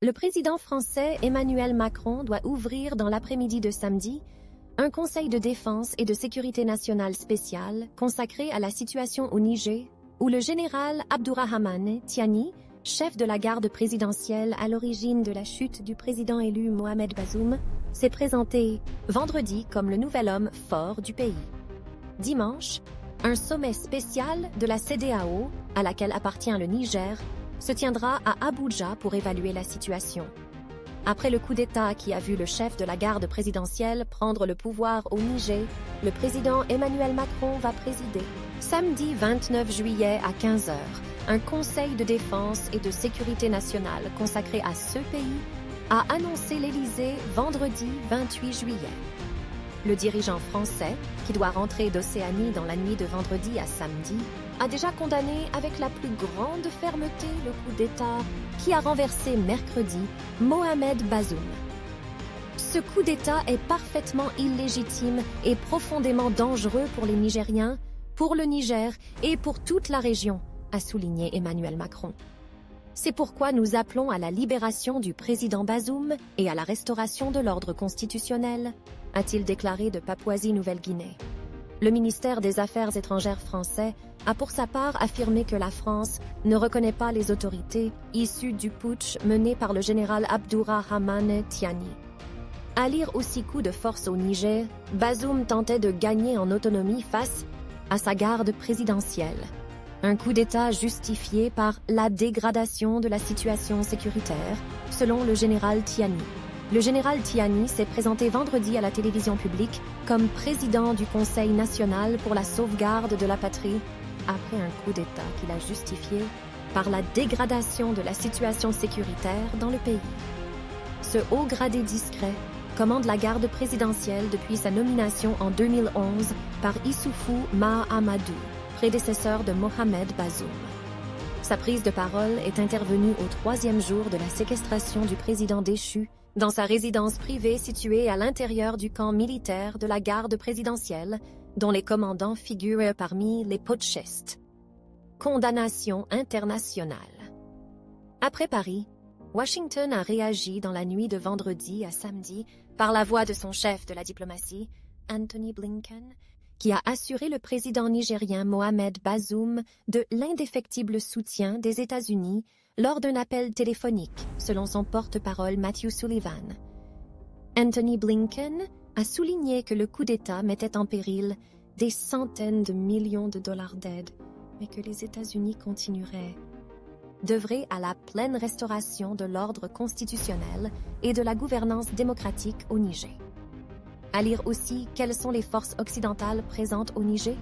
Le président français Emmanuel Macron doit ouvrir dans l'après-midi de samedi un conseil de défense et de sécurité nationale spécial consacré à la situation au Niger, où le général Abdourahmane Tiani, chef de la garde présidentielle à l'origine de la chute du président élu Mohamed Bazoum, s'est présenté vendredi comme le nouvel homme fort du pays. Dimanche, un sommet spécial de la CEDEAO, à laquelle appartient le Niger, se tiendra à Abuja pour évaluer la situation. Après le coup d'État qui a vu le chef de la garde présidentielle prendre le pouvoir au Niger, le président Emmanuel Macron va présider, samedi 29 juillet à 15h, un conseil de défense et de sécurité nationale consacré à ce pays, a annoncé l'Élysée vendredi 28 juillet. Le dirigeant français, qui doit rentrer d'Océanie dans la nuit de vendredi à samedi, a déjà condamné avec la plus grande fermeté le coup d'État qui a renversé mercredi Mohamed Bazoum. Ce coup d'État est parfaitement illégitime et profondément dangereux pour les Nigériens, pour le Niger et pour toute la région, a souligné Emmanuel Macron. C'est pourquoi nous appelons à la libération du président Bazoum et à la restauration de l'ordre constitutionnel, a-t-il déclaré de Papouasie-Nouvelle-Guinée. Le ministère des Affaires étrangères français a pour sa part affirmé que la France ne reconnaît pas les autorités issues du putsch mené par le général Abdourahmane Tiani. À lire aussi coup de force au Niger, Bazoum tentait de gagner en autonomie face à sa garde présidentielle. Un coup d'État justifié par la dégradation de la situation sécuritaire, selon le général Tiani. Le général Tiani s'est présenté vendredi à la télévision publique comme président du Conseil national pour la sauvegarde de la patrie, après un coup d'État qu'il a justifié par la dégradation de la situation sécuritaire dans le pays. Ce haut gradé discret commande la garde présidentielle depuis sa nomination en 2011 par Issoufou Mahamadou, prédécesseur de Mohamed Bazoum. Sa prise de parole est intervenue au 3e jour de la séquestration du président déchu dans sa résidence privée située à l'intérieur du camp militaire de la garde présidentielle, dont les commandants figurent parmi les putschistes. Condamnation internationale. Après Paris, Washington a réagi dans la nuit de vendredi à samedi par la voix de son chef de la diplomatie, Antony Blinken, qui a assuré le président nigérien Mohamed Bazoum de l'indéfectible soutien des États-Unis lors d'un appel téléphonique, selon son porte-parole Matthew Sullivan. Antony Blinken a souligné que le coup d'État mettait en péril des centaines de millions de dollars d'aide, mais que les États-Unis continueraient d'œuvrer à la pleine restauration de l'ordre constitutionnel et de la gouvernance démocratique au Niger. À lire aussi quelles sont les forces occidentales présentes au Niger.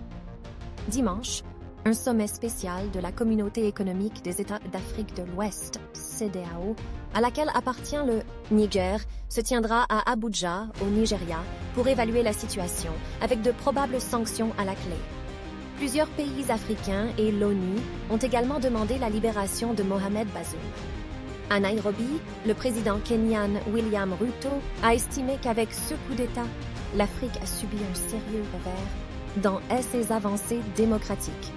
Dimanche, un sommet spécial de la Communauté économique des États d'Afrique de l'Ouest, CEDEAO, à laquelle appartient le Niger, se tiendra à Abuja, au Nigeria, pour évaluer la situation, avec de probables sanctions à la clé. Plusieurs pays africains et l'ONU ont également demandé la libération de Mohamed Bazoum. À Nairobi, le président kenyan William Ruto a estimé qu'avec ce coup d'État, l'Afrique a subi un sérieux revers dans ses avancées démocratiques.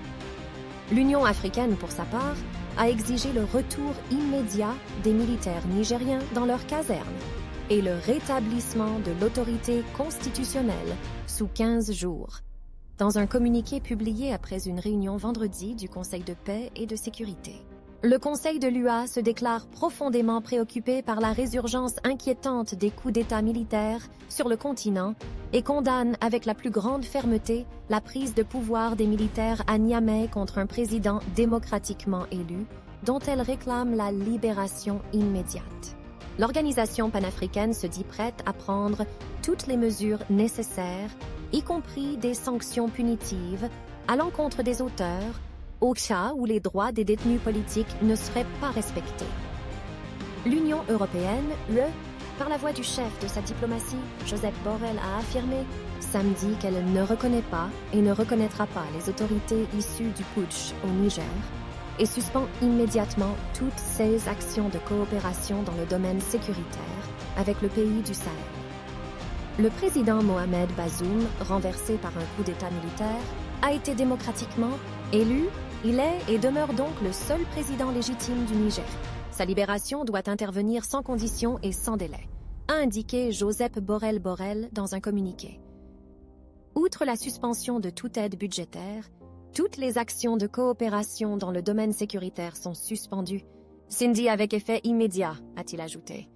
L'Union africaine, pour sa part, a exigé le retour immédiat des militaires nigériens dans leurs casernes et le rétablissement de l'autorité constitutionnelle sous 15 jours. Dans un communiqué publié après une réunion vendredi du Conseil de paix et de sécurité. Le Conseil de l'UA se déclare profondément préoccupé par la résurgence inquiétante des coups d'État militaires sur le continent et condamne avec la plus grande fermeté la prise de pouvoir des militaires à Niamey contre un président démocratiquement élu, dont elle réclame la libération immédiate. L'organisation panafricaine se dit prête à prendre toutes les mesures nécessaires, y compris des sanctions punitives, à l'encontre des auteurs, au cas où les droits des détenus politiques ne seraient pas respectés. L'Union européenne, par la voix du chef de sa diplomatie, Josep Borrell, a affirmé samedi qu'elle ne reconnaît pas et ne reconnaîtra pas les autorités issues du putsch au Niger et suspend immédiatement toutes ses actions de coopération dans le domaine sécuritaire avec le pays du Sahel. Le président Mohamed Bazoum, renversé par un coup d'État militaire, a été démocratiquement élu Il est et demeure donc le seul président légitime du Niger. Sa libération doit intervenir sans condition et sans délai, a indiqué Joseph Borrell dans un communiqué. Outre la suspension de toute aide budgétaire, toutes les actions de coopération dans le domaine sécuritaire sont suspendues. Cindy avec effet immédiat, a-t-il ajouté.